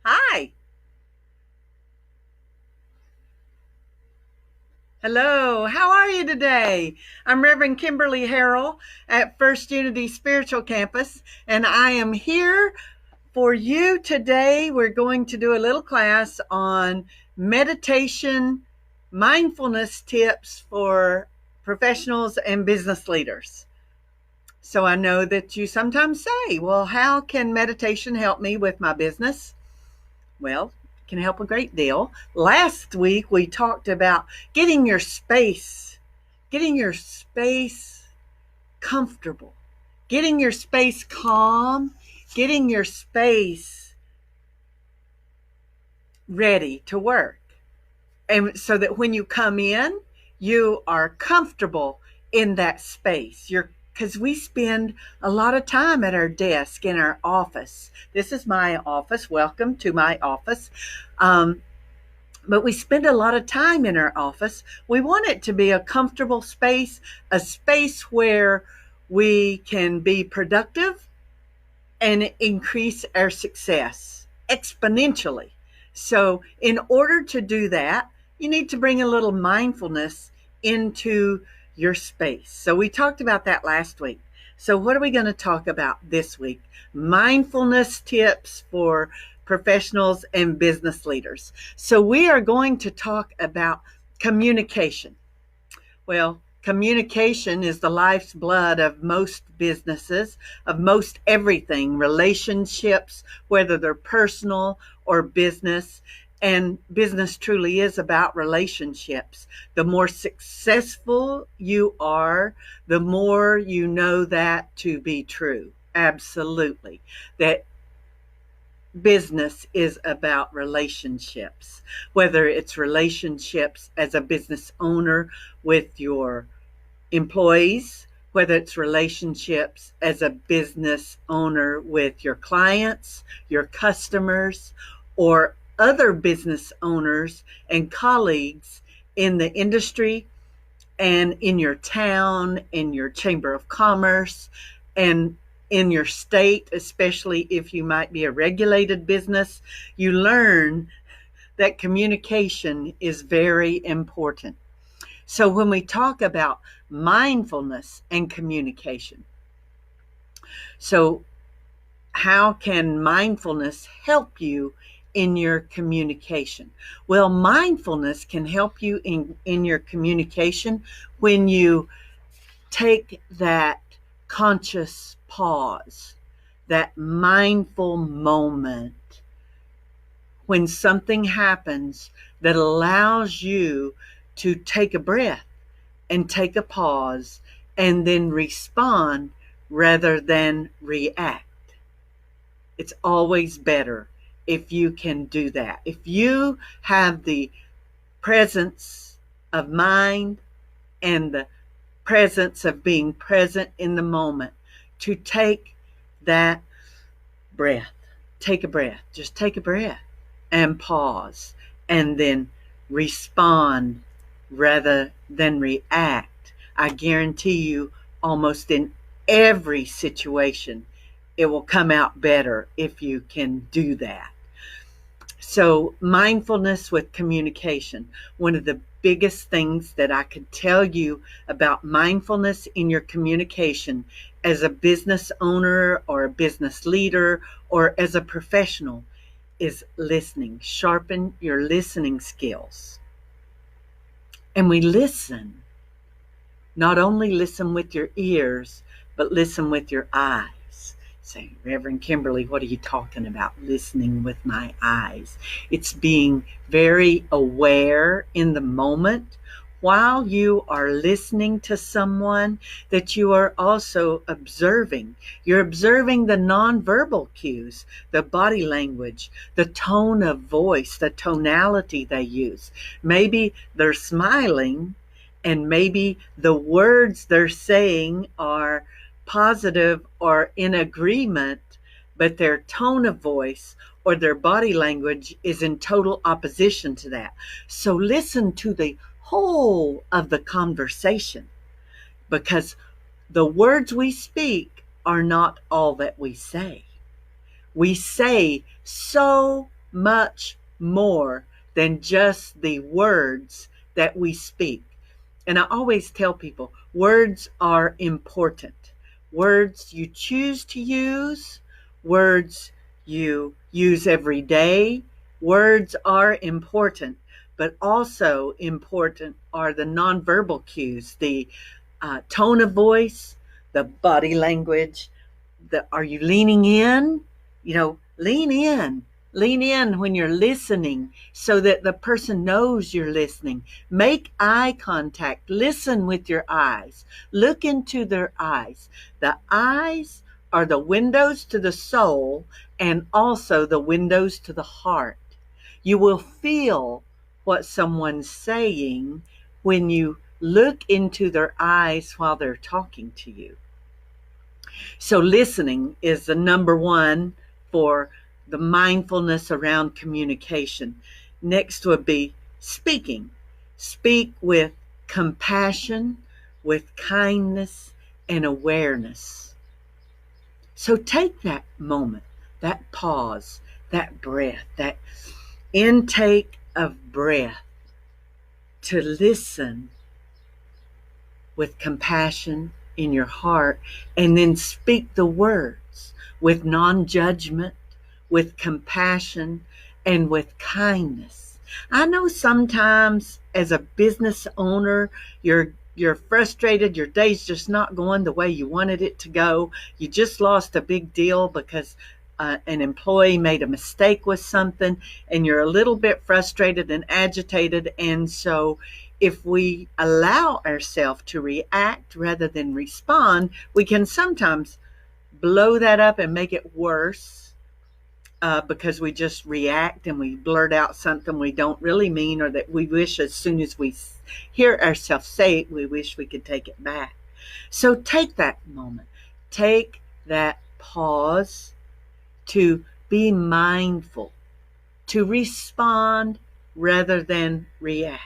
Hi. Hello. How are you today? I'm Reverend Kimberley Harrell at First Unity Spiritual Campus, and I am here for you today. We're going to do a little class on meditation, mindfulness tips for professionals and business leaders. So I know that you sometimes say, well, how can meditation help me with my business? Well, it can help a great deal. Last week we talked about getting your space comfortable, getting your space calm, getting your space ready to work. And so that when you come in, you are comfortable in that space. Because we spend a lot of time at our desk in our office. This is my office. Welcome to my office. But we spend a lot of time in our office. We want it to be a comfortable space, a space where we can be productive and increase our success exponentially. So, in order to do that, you need to bring a little mindfulness into your space. So, we talked about that last week. So, what are we going to talk about this week? Mindfulness tips for professionals and business leaders. So, we are going to talk about communication. Well, communication is the life's blood of most businesses, of most everything, relationships, whether they're personal or business. And business truly is about relationships. The more successful you are, the more you know that to be true. Absolutely. That business is about relationships, whether it's relationships as a business owner with your employees, whether it's relationships as a business owner with your clients, your customers, or other business owners and colleagues in the industry and in your town, in your chamber of commerce, and in your state, especially if you might be a regulated business. You learn that communication is very important. So when we talk about mindfulness and communication, so how can mindfulness help you in your communication? Well, mindfulness can help you in your communication when you take that conscious pause, that mindful moment when something happens that allows you to take a breath and take a pause and then respond rather than react. It's always better if you can do that. If you have the presence of mind and the presence of being present in the moment to take that breath, take a breath, just take a breath and pause and then respond rather than react. I guarantee you, almost in every situation, it will come out better if you can do that. So, mindfulness with communication. One of the biggest things that I could tell you about mindfulness in your communication as a business owner or a business leader or as a professional is listening. Sharpen your listening skills. And we listen. Not only listen with your ears, but listen with your eyes. Say, Reverend Kimberley, what are you talking about? Listening with my eyes. It's being very aware in the moment while you are listening to someone that you are also observing. You're observing the nonverbal cues, the body language, the tone of voice, the tonality they use. Maybe they're smiling and maybe the words they're saying are positive or in agreement, but their tone of voice or their body language is in total opposition to that. So listen to the whole of the conversation, because the words we speak are not all that we say. We say so much more than just the words that we speak. And I always tell people, words are important. Words you choose to use, words you use every day, words are important. But also important are the nonverbal cues, the tone of voice, the body language. Are you leaning in? Lean in. Lean in when you're listening so that the person knows you're listening. Make eye contact. Listen with your eyes. Look into their eyes. The eyes are the windows to the soul and also the windows to the heart. You will feel what someone's saying when you look into their eyes while they're talking to you. So listening is the number one for the mindfulness around communication. Next would be speaking. Speak with compassion, with kindness, and awareness. So take that moment, that pause, that breath, that intake of breath to listen with compassion in your heart, and then speak the words with non-judgment, with compassion, and with kindness. I know sometimes as a business owner, you're frustrated, your day's just not going the way you wanted it to go. You just lost a big deal because an employee made a mistake with something, and you're a little bit frustrated and agitated. And so if we allow ourselves to react rather than respond, we can sometimes blow that up and make it worse because we just react and we blurt out something we don't really mean, or that we wish as soon as we hear ourselves say it, we wish we could take it back. So take that moment. Take that pause to be mindful, to respond rather than react,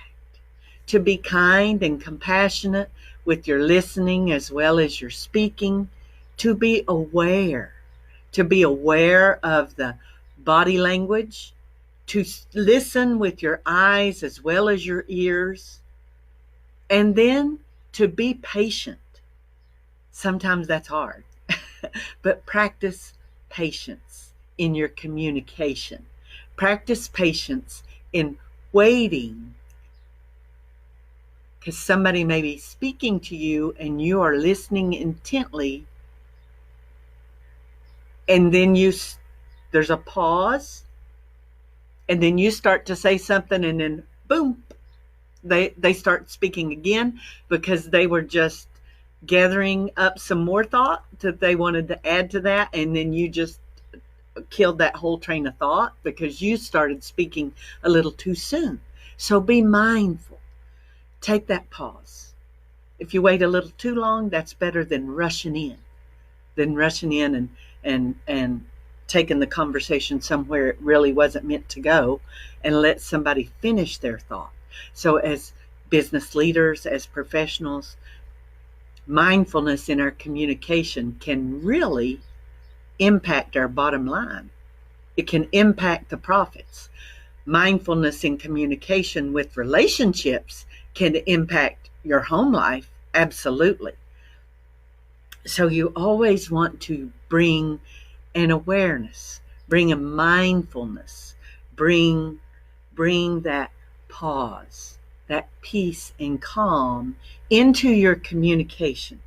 to be kind and compassionate with your listening as well as your speaking, to be aware of the body language, to listen with your eyes as well as your ears, and then to be patient. Sometimes that's hard, but practice patience in your communication. Practice patience in waiting, because somebody may be speaking to you and you are listening intently, and then there's a pause, and then you start to say something, and then boom, they start speaking again because they were just gathering up some more thought that they wanted to add to that, and then you just killed that whole train of thought because you started speaking a little too soon. So be mindful. Take that pause. If you wait a little too long, that's better than rushing in and taking the conversation somewhere it really wasn't meant to go, and let somebody finish their thought. So as business leaders, as professionals, mindfulness in our communication can really impact our bottom line. It can impact the profits. Mindfulness in communication with relationships can impact your home life, absolutely. So you always want to bring an awareness, bring a mindfulness, bring that pause, that peace and calm into your communication,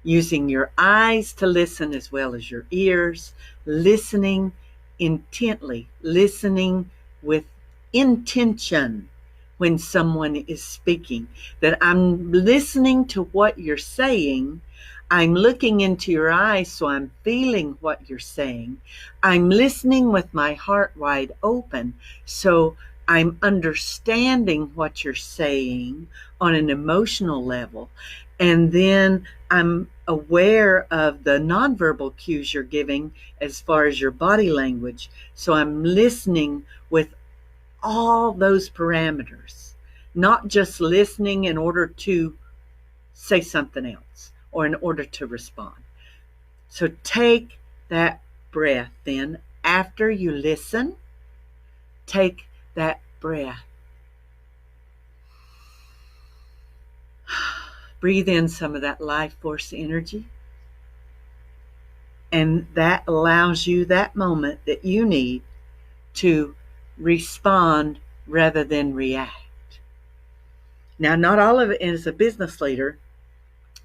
using your eyes to listen as well as your ears, listening intently, listening with intention when someone is speaking, that I'm listening to what you're saying. I'm looking into your eyes, so I'm feeling what you're saying. I'm listening with my heart wide open, so I'm understanding what you're saying on an emotional level. And then I'm aware of the nonverbal cues you're giving as far as your body language. So I'm listening with all those parameters, not just listening in order to say something else or in order to respond. So take that breath then. After you listen, take that breath. Breathe in some of that life force energy. And that allows you that moment that you need to respond rather than react. Now, not all of it, as a business leader,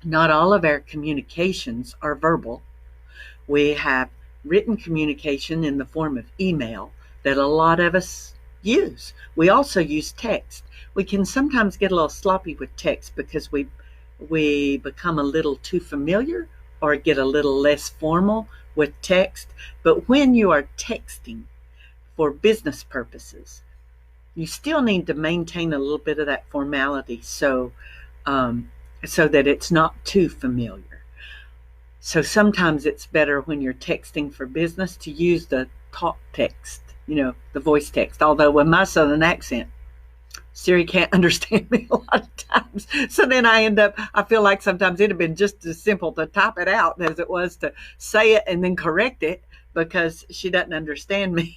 not all of our communications are verbal. We have written communication in the form of email that a lot of us use. We also use text. We can sometimes get a little sloppy with text because we become a little too familiar or get a little less formal with text. But when you are texting for business purposes, you still need to maintain a little bit of that formality so that it's not too familiar. So sometimes it's better when you're texting for business to use the talk text, the voice text. Although with my Southern accent, Siri can't understand me a lot of times. So then I feel like sometimes it'd have been just as simple to type it out as it was to say it and then correct it because she doesn't understand me.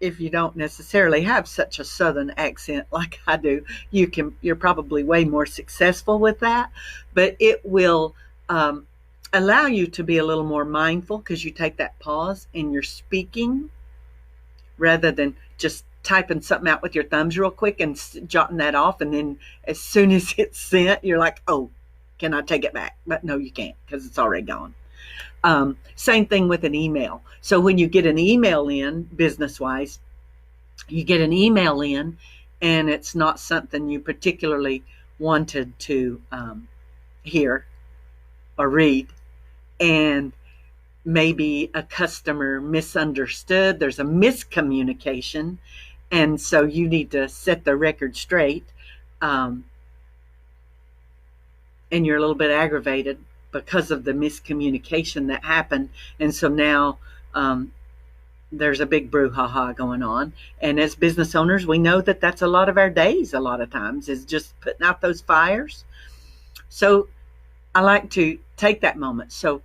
If you don't necessarily have such a Southern accent like I do, you're probably way more successful with that. But it will allow you to be a little more mindful because you take that pause and you're speaking rather than just typing something out with your thumbs real quick and jotting that off. And then as soon as it's sent, you're like, oh, can I take it back? But no, you can't because it's already gone. Same thing with an email. So when you get an email in, business-wise, you get an email in and it's not something you particularly wanted to hear or read, and maybe a customer misunderstood, there's a miscommunication, and so you need to set the record straight, and you're a little bit aggravated because of the miscommunication that happened. And so now there's a big brouhaha going on. And as business owners, we know that that's a lot of our days, a lot of times, is just putting out those fires. So I like to take that moment. So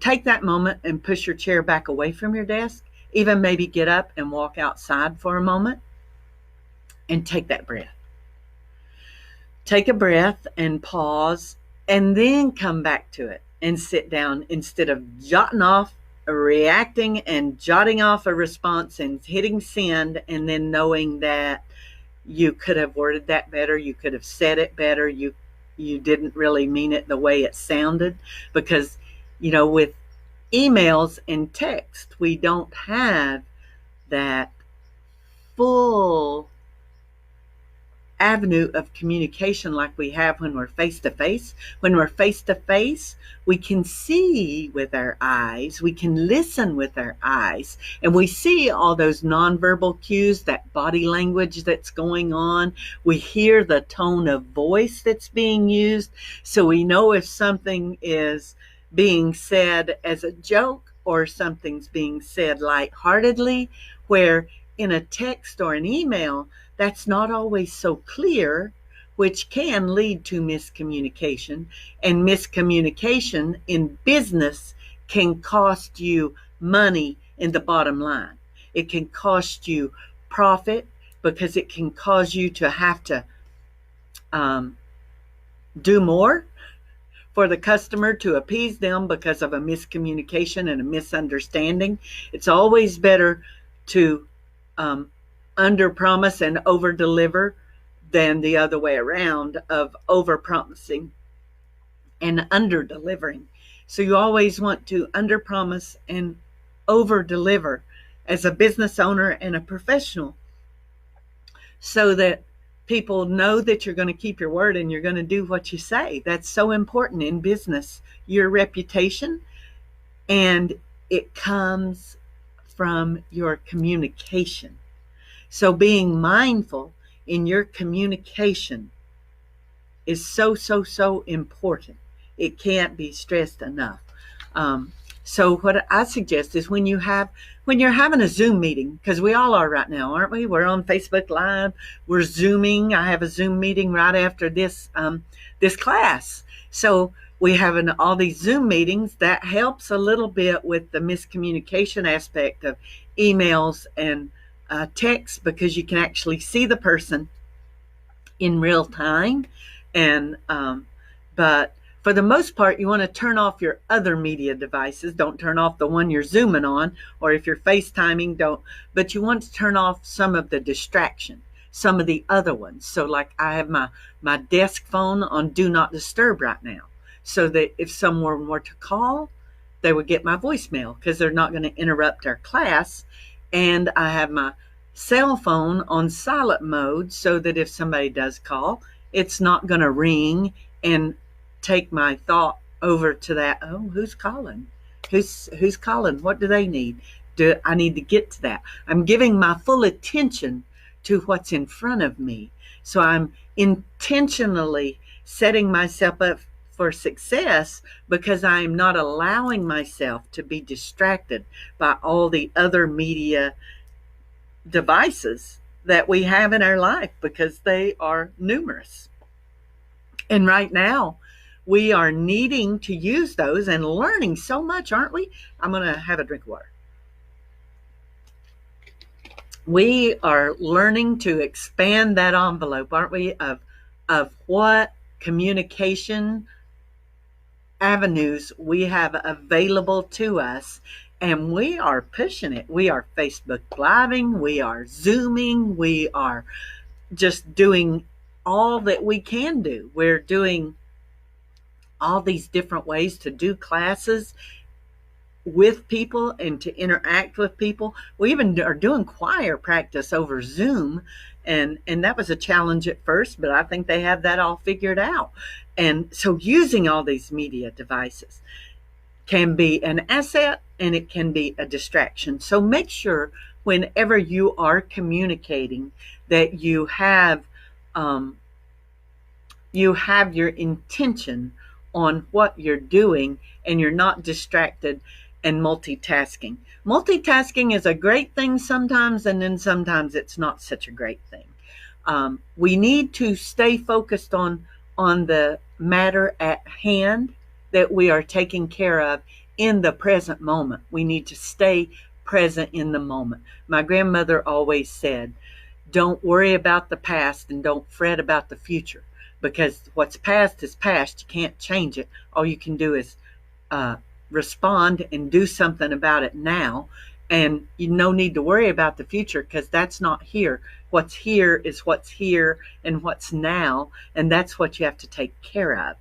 take that moment and push your chair back away from your desk. Even maybe get up and walk outside for a moment and take that breath. Take a breath and pause, and then come back to it and sit down instead of jotting off, reacting and jotting off a response and hitting send, and then knowing that you could have worded that better, you could have said it better, you didn't really mean it the way it sounded. Because, with emails and text, we don't have that full avenue of communication like we have when we're face to face. When we're face to face, we can see with our eyes, we can listen with our eyes, and we see all those nonverbal cues, that body language that's going on. We hear the tone of voice that's being used, so we know if something is being said as a joke or something's being said lightheartedly, where in a text or an email, that's not always so clear, which can lead to miscommunication. And miscommunication in business can cost you money in the bottom line. It can cost you profit because it can cause you to have to do more for the customer to appease them because of a miscommunication and a misunderstanding. It's always better to under promise and over deliver than the other way around of over promising and under delivering. So you always want to under promise and over deliver as a business owner and a professional, so that people know that you're going to keep your word and you're going to do what you say. That's so important in business, your reputation, and it comes from your communication. So being mindful in your communication is so important. It can't be stressed enough. So what I suggest is when you're having a Zoom meeting, because we all are right now, aren't we? We're on Facebook Live. We're Zooming. I have a Zoom meeting right after this class. So we have all these Zoom meetings. That helps a little bit with the miscommunication aspect of emails and text, because you can actually see the person in real time. And but for the most part, you want to turn off your other media devices. Don't turn off the one you're Zooming on, or if you're FaceTiming, don't. But you want to turn off some of the distraction, some of the other ones. So like I have my desk phone on Do Not Disturb right now, so that if someone were to call, they would get my voicemail, because they're not going to interrupt our class. And I have my cell phone on silent mode, so that if somebody does call, it's not going to ring and take my thought over to that. Oh, who's calling? Who's calling? What do they need? Do I need to get to that? I'm giving my full attention to what's in front of me. So I'm intentionally setting myself up for success, because I am not allowing myself to be distracted by all the other media devices that we have in our life, because they are numerous. And right now, we are needing to use those and learning so much, aren't we? I'm going to have a drink of water. We are learning to expand that envelope, aren't we, of what communication avenues we have available to us. And we are pushing it. We are Facebook Living, we are Zooming, we are just doing all that we can do. We're doing all these different ways to do classes with people and to interact with people. We even are doing choir practice over Zoom, and that was a challenge at first, but I think they have that all figured out. And so using all these media devices can be an asset, and it can be a distraction. So make sure whenever you are communicating that you have your intention on what you're doing, and you're not distracted and multitasking. Multitasking is a great thing sometimes, and then sometimes it's not such a great thing. We need to stay focused on the matter at hand that we are taking care of in the present moment. We need to stay present in the moment. My grandmother always said, don't worry about the past and don't fret about the future, because what's past is past. You can't change it. All you can do is respond and do something about it now. And you no need to worry about the future, because that's not here. What's here is what's here and what's now. And that's what you have to take care of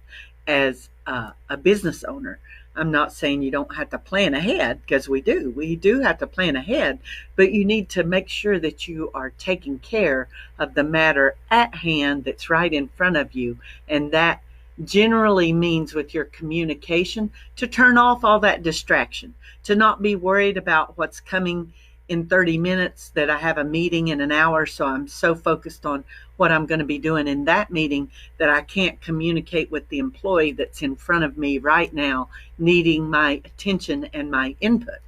as a business owner. I'm not saying you don't have to plan ahead, because we do have to plan ahead, but you need to make sure that you are taking care of the matter at hand that's right in front of you. And that generally means, with your communication, to turn off all that distraction, to not be worried about what's coming in 30 minutes, that I have a meeting in an hour, so I'm so focused on what I'm going to be doing in that meeting that I can't communicate with the employee that's in front of me right now, needing my attention and my input.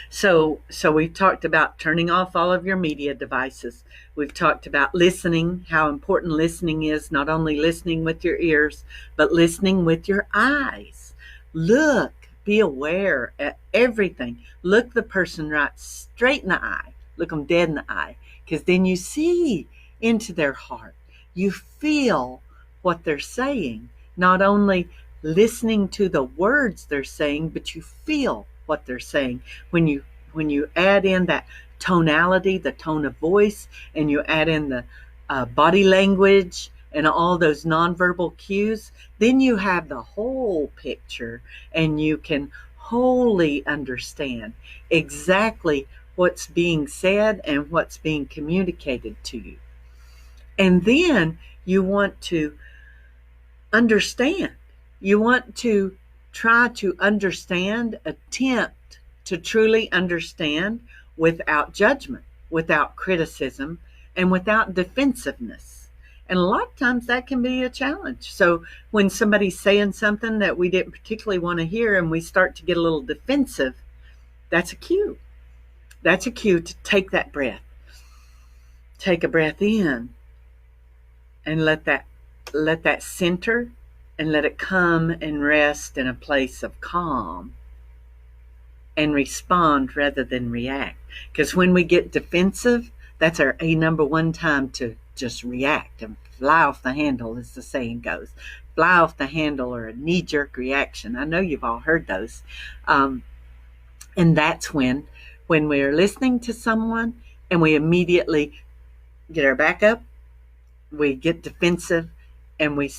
So we've talked about turning off all of your media devices. We've talked about listening, how important listening is, not only listening with your ears, but listening with your eyes. Look, be aware at everything. Look the person right straight in the eye. Look them dead in the eye, because then you see into their heart. You feel what they're saying. Not only listening to the words they're saying, but you feel what they're saying. When you add in that tonality, the tone of voice, and you add in the body language and all those nonverbal cues, then you have the whole picture, and you can wholly understand exactly what's being said and what's being communicated to you. And then you want to understand. You want to try to understand, attempt to truly understand without judgment, without criticism, and without defensiveness. And a lot of times that can be a challenge. So when somebody's saying something that we didn't particularly want to hear and we start to get a little defensive, that's a cue. That's a cue to take that breath. Take a breath in and let that center and let it come and rest in a place of calm and respond rather than react. Because when we get defensive, that's our number one time to just react and fly off the handle, as the saying goes. Fly off the handle, or a knee-jerk reaction. I know you've all heard those. And that's when we're listening to someone and we immediately get our back up, we get defensive, and we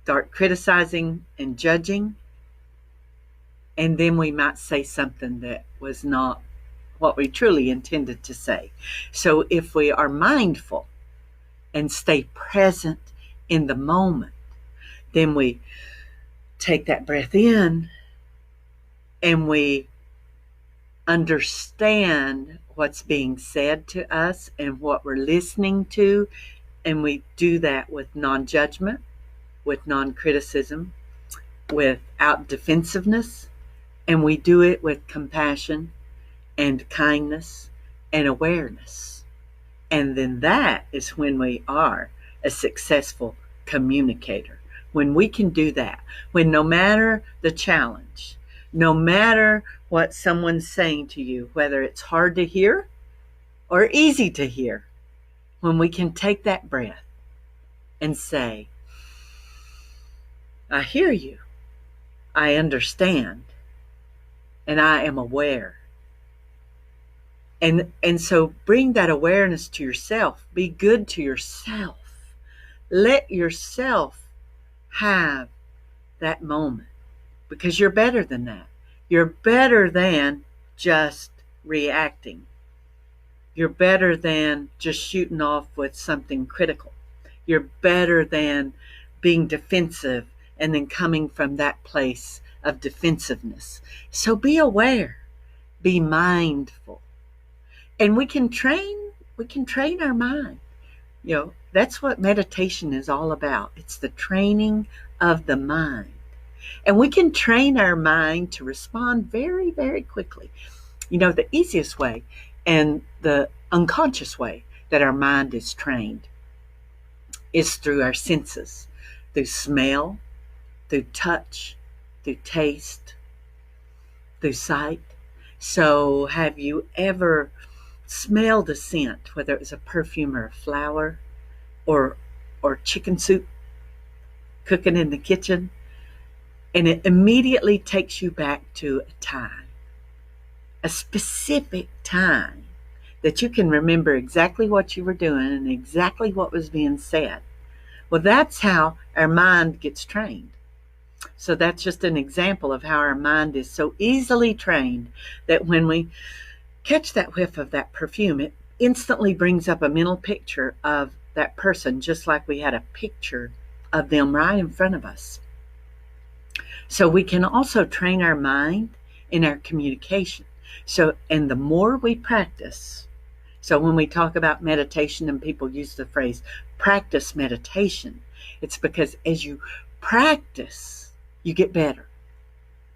start criticizing and judging. And then we might say something that was not what we truly intended to say. So if we are mindful and stay present in the moment, then we take that breath in and we understand what's being said to us and what we're listening to. And we do that with non-judgment, with non-criticism, without defensiveness. And we do it with compassion and kindness and awareness. And then that is when we are a successful communicator. When we can do that, when no matter the challenge, no matter what someone's saying to you, whether it's hard to hear or easy to hear, when we can take that breath and say, I hear you, I understand, and I am aware. And so bring that awareness to yourself. Be good to yourself. Let yourself have that moment, because you're better than that. You're better than just reacting. You're better than just shooting off with something critical. You're better than being defensive and then coming from that place of defensiveness. So be aware, be mindful. And we can train our mind. You know, that's what meditation is all about. It's the training of the mind. And we can train our mind to respond very, very quickly. You know, the easiest way and the unconscious way that our mind is trained is through our senses, through smell, through touch, through taste, through sight. So have you ever smelled a scent, whether it was a perfume or a flower or chicken soup cooking in the kitchen, and it immediately takes you back to a time, a specific time that you can remember exactly what you were doing and exactly what was being said? Well, that's how our mind gets trained. So that's just an example of how our mind is so easily trained that when we catch that whiff of that perfume, it instantly brings up a mental picture of that person, just like we had a picture of them right in front of us. So we can also train our mind in our communication. So, and the more we practice, so when we talk about meditation and people use the phrase practice meditation, it's because as you practice, you get better.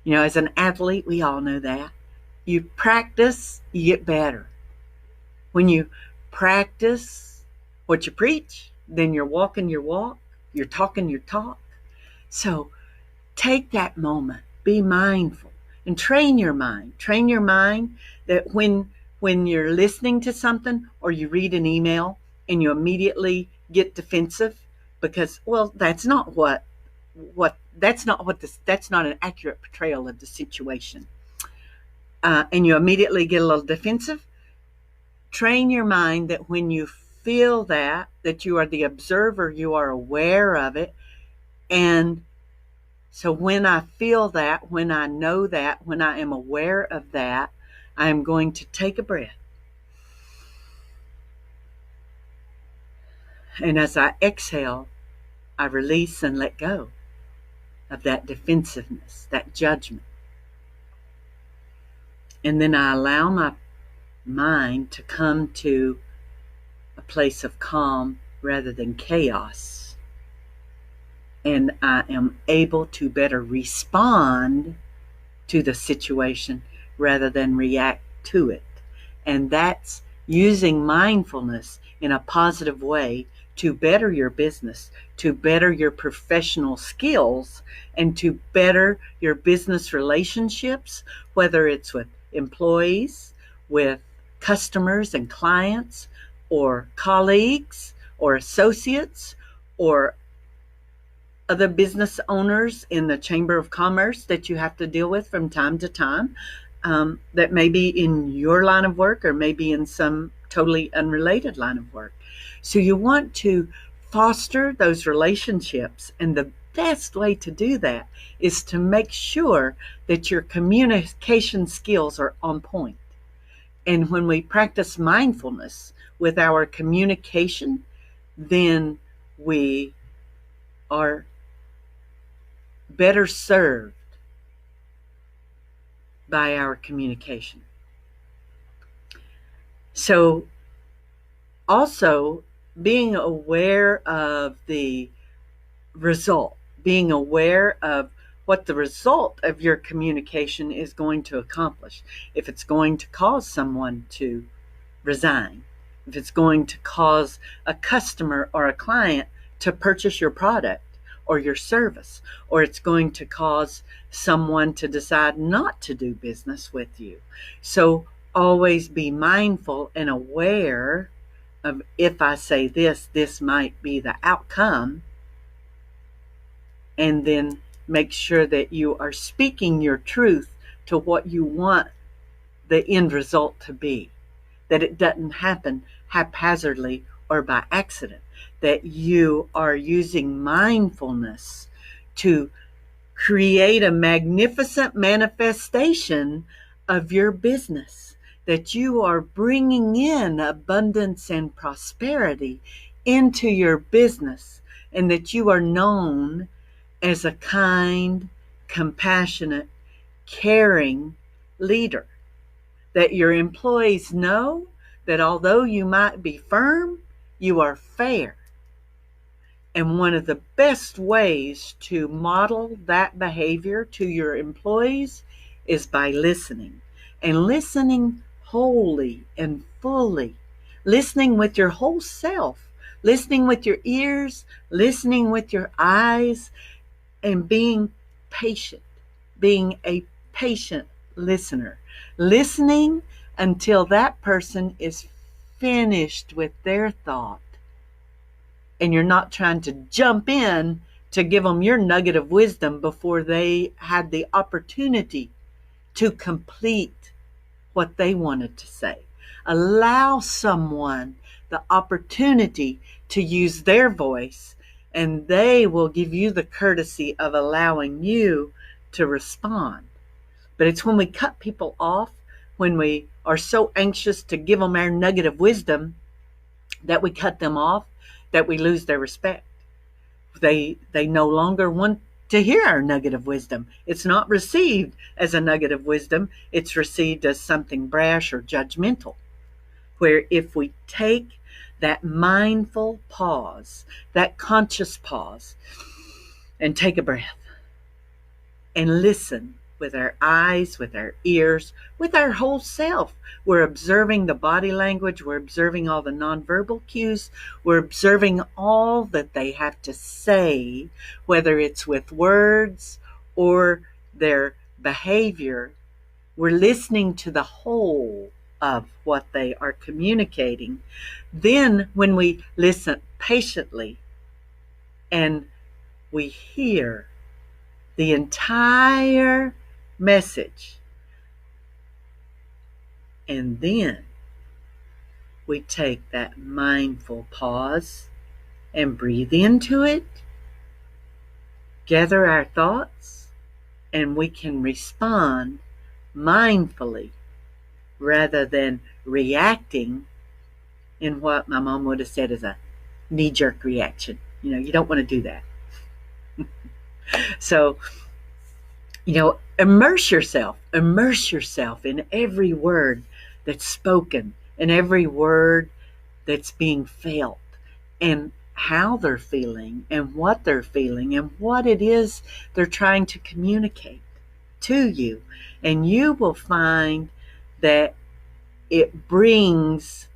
You know, as an athlete, we all know that. You practice, you get better. When you practice what you preach, then you're walking your walk, you're talking your talk. So take that moment, be mindful, and train your mind. Train your mind that when you're listening to something or you read an email and you immediately get defensive because, well, that's not an accurate portrayal of the situation. And you immediately get a little defensive. Train your mind that when you feel that you are the observer, you are aware of it. And so when I feel that, when I know that, when I am aware of that, I am going to take a breath. And as I exhale, I release and let go of that defensiveness, that judgment. And then I allow my mind to come to a place of calm rather than chaos. And I am able to better respond to the situation rather than react to it. And that's using mindfulness in a positive way to better your business, to better your professional skills, and to better your business relationships, whether it's with employees, with customers and clients, or colleagues, or associates, or other business owners in the Chamber of Commerce that you have to deal with from time to time, that may be in your line of work or maybe in some totally unrelated line of work. So you want to foster those relationships, and the best way to do that is to make sure that your communication skills are on point. And when we practice mindfulness with our communication, then we are better served by our communication. So also being aware of the result, being aware of what the result of your communication is going to accomplish. If it's going to cause someone to resign, if it's going to cause a customer or a client to purchase your product or your service, or it's going to cause someone to decide not to do business with you. So always be mindful and aware of, if I say this, this might be the outcome, and then make sure that you are speaking your truth to what you want the end result to be, that it doesn't happen haphazardly or by accident, that you are using mindfulness to create a magnificent manifestation of your business, that you are bringing in abundance and prosperity into your business, and that you are known as a kind, compassionate, caring leader, that your employees know that although you might be firm, you are fair. And one of the best ways to model that behavior to your employees is by listening, and listening wholly and fully, listening with your whole self, listening with your ears, listening with your eyes, and being patient, being a patient listener, listening until that person is finished with their thought. And you're not trying to jump in to give them your nugget of wisdom before they had the opportunity to complete what they wanted to say. Allow someone the opportunity to use their voice, and they will give you the courtesy of allowing you to respond. But it's when we cut people off, when we are so anxious to give them our nugget of wisdom, that we cut them off, that we lose their respect. They no longer want to hear our nugget of wisdom. It's not received as a nugget of wisdom. It's received as something brash or judgmental. Where if we take that mindful pause, that conscious pause, and take a breath and listen with our eyes, with our ears, with our whole self. We're observing the body language. We're observing all the nonverbal cues. We're observing all that they have to say, whether it's with words or their behavior. We're listening to the whole of what they are communicating. Then when we listen patiently and we hear the entire message, and then we take that mindful pause and breathe into it, gather our thoughts, and we can respond mindfully rather than reacting in what my mom would have said is a knee-jerk reaction. You don't want to do that. So, immerse yourself in every word that's spoken, and every word that's being felt, and how they're feeling, and what they're feeling, and what it is they're trying to communicate to you. And you will find that it brings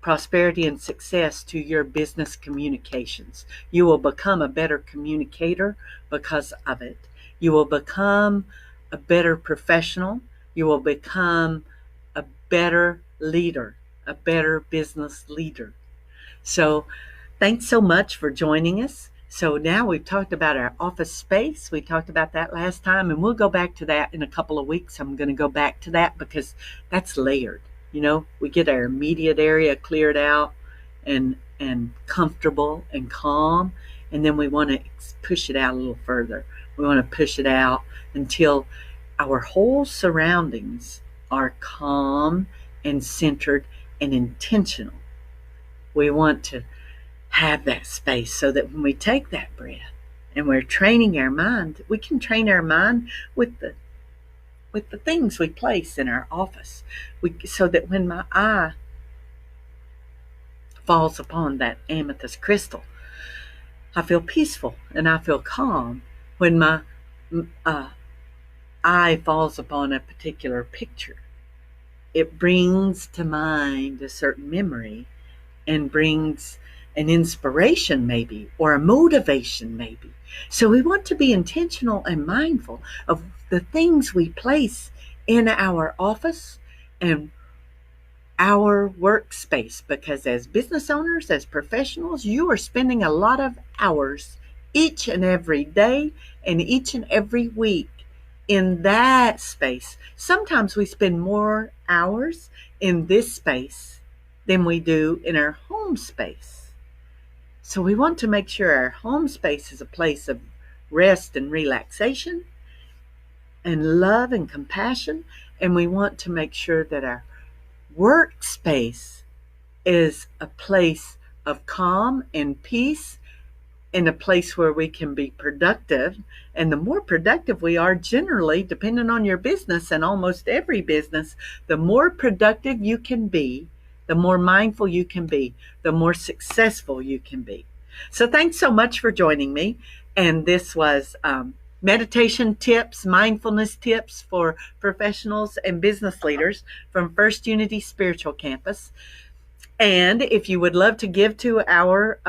prosperity and success to your business communications. You will become a better communicator because of it. You will become a better professional. You will become a better leader, a better business leader. So thanks so much for joining us. So now we've talked about our office space. We talked about that last time, and we'll go back to that in a couple of weeks. I'm going to go back to that because that's layered. You know, we get our immediate area cleared out and comfortable and calm, and then we want to push it out a little further. We want to push it out until our whole surroundings are calm and centered and intentional. We want to have that space so that when we take that breath and we're training our mind, we can train our mind with the things we place in our office. So that when my eye falls upon that amethyst crystal, I feel peaceful and I feel calm. When my eye falls upon a particular picture, it brings to mind a certain memory and brings an inspiration maybe, or a motivation maybe. So we want to be intentional and mindful of the things we place in our office and our workspace, because as business owners, as professionals, you are spending a lot of hours each and every day and each and every week in that space. Sometimes we spend more hours in this space than we do in our home space. So we want to make sure our home space is a place of rest and relaxation and love and compassion. And we want to make sure that our workspace is a place of calm and peace, and a place where we can be productive. And the more productive we are, generally, depending on your business and almost every business, the more productive you can be, the more mindful you can be, the more successful you can be. So thanks so much for joining me. And this was meditation tips, mindfulness tips for professionals and business leaders from First Unity Spiritual Campus. And if you would love to give to our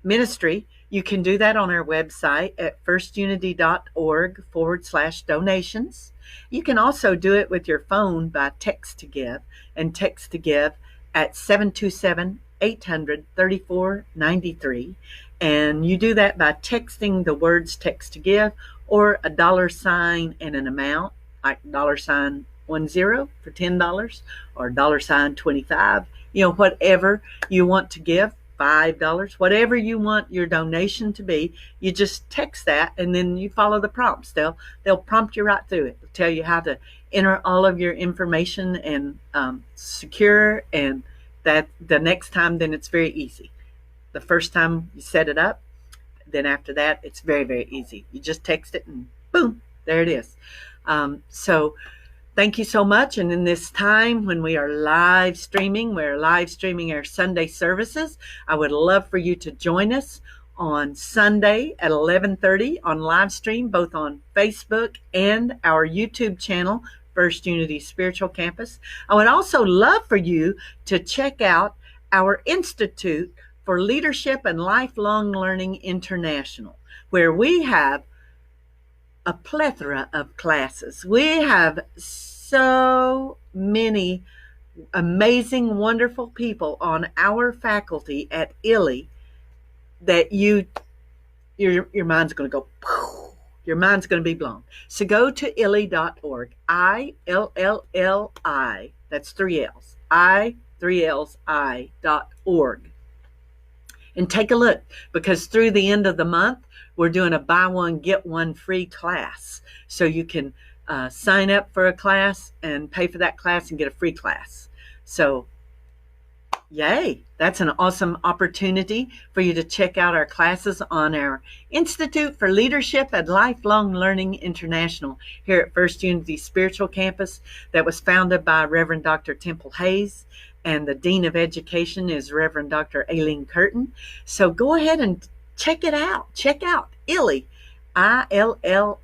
ministry, you can do that on our website at firstunity.org/donations. You can also do it with your phone by text to give, and text to give at 727-800-3493. And you do that by texting the words text to give or a $sign and an amount, like $10 for $10 or $25, whatever you want to give, $5, whatever you want your donation to be. You just text that and then you follow the prompts. They'll prompt you right through it. They'll tell you how to enter all of your information and secure, and that the next time, then it's very easy. The first time you set it up, then after that, it's very, very easy. You just text it and boom, there it is. So thank you so much. And in this time when we are live streaming, we're live streaming our Sunday services. I would love for you to join us on Sunday at 11:30 on live stream, both on Facebook and our YouTube channel, First Unity Spiritual Campus. I would also love for you to check out our Institute for Leadership and Lifelong Learning International, where we have a plethora of classes. We have so many amazing, wonderful people on our faculty at ILLI that your mind's going to go, your mind's going to be blown. So go to illi.org, ILLLI, that's 3 L's, I3LI.org. And take a look, because through the end of the month, we're doing a buy one, get one free class. So you can sign up for a class and pay for that class and get a free class. So yay, that's an awesome opportunity for you to check out our classes on our Institute for Leadership and Lifelong Learning International here at First Unity Spiritual Campus, that was founded by Reverend Dr. Temple Hayes, and the Dean of Education is Reverend Dr. Aileen Curtin. So go ahead and check it out. Check out ILLI, ILLLI.org,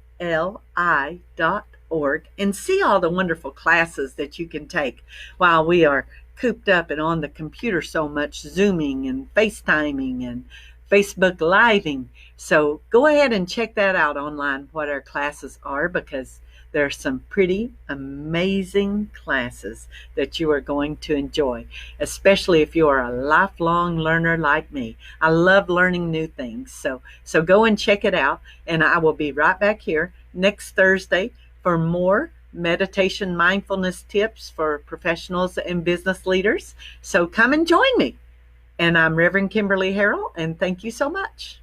and see all the wonderful classes that you can take while we are cooped up and on the computer so much, Zooming and FaceTiming and Facebook Living. So go ahead and check that out online, what our classes are, because there are some pretty amazing classes that you are going to enjoy, especially if you are a lifelong learner like me. I love learning new things. So go and check it out, and I will be right back here next Thursday for more meditation mindfulness tips for professionals and business leaders. So come and join me. And I'm Reverend Kimberley Harrell, and thank you so much.